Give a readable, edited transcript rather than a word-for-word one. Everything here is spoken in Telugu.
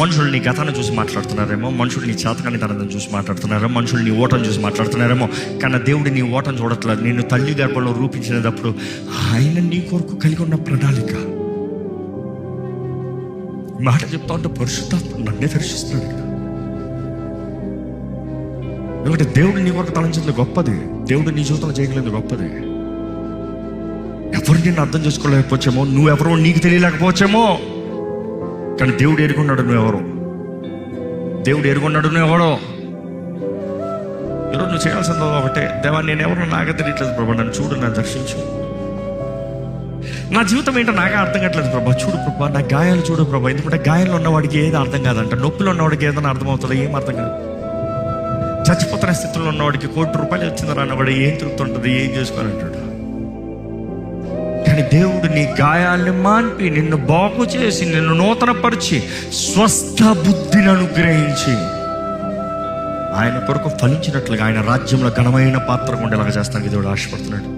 మనుషులు నీ గతాన్ని చూసి మాట్లాడుతున్నారేమో, మనుషులు నీ చేతకానితనాన్ని చూసి మాట్లాడుతున్నారేమో, మనుషులు నీ ఓటను చూసి మాట్లాడుతున్నారేమో. కానీ దేవుడు నీ ఓటను చూడట్లేదు. నిన్ను తల్లి గర్భంలో రూపించినప్పుడు ఆయన నీ కొరకు కలిగి ఉన్న ప్రణాళిక. మాట చెప్తా ఉంటే పరిశుద్ధాత్మ నన్నే దర్శిస్తున్నాడు ఇక్కడ. ఎందుకంటే దేవుడు నీ కొరకు తలంచింది గొప్పది, దేవుడు నీ జీవితంలో చేయగలిగింది గొప్పది. ఎవరు నిన్ను అర్థం చేసుకోలేకపోవచ్చేమో, నువ్వెవరో నీకు తెలియలేకపోవచ్చేమో, కానీ దేవుడు ఎరుగున్నాడు నువ్వెవరో. దేవుడు ఎరుగున్నాడు నువ్వెవడో. ఈరోజు నువ్వు చేయాల్సిందో ఒకటే, దేవా నేను ఎవరో నాకే తెలియట్లేదు ప్రభా, నన్ను చూడు, నన్ను దర్శించు. నా జీవితం ఏంటో నాకే అర్థం కావట్లేదు ప్రభా, చూడు ప్రభా, నా గాయాలు చూడు ప్రభా. ఎందుకంటే గాయాలు ఉన్నవాడికి ఏది అర్థం కాదంట, నొప్పిలో ఉన్నవాడికి ఏదైనా అర్థమవుతుందో ఏం అర్థం కాదు. చచ్చిపోతున్న స్థితిలో ఉన్నవాడికి ₹1,00,00,000 వచ్చిందని అన్నవాడు ఏం తృప్తుంటుంది, ఏం చేసుకోవాలంటాడు. కానీ దేవుడు నీ గాయాల్ని మాన్పి, నిన్ను బాగు చేసి, నిన్ను నూతనపరిచి, స్వస్థ బుద్ధిని అనుగ్రహించి, ఆయన కొరకు ఫలించినట్లుగా ఆయన రాజ్యంలో ఘనమైన పాత్ర ఉండేలాగా చేస్తానికి దేవుడు ఆశపడుతున్నాడు.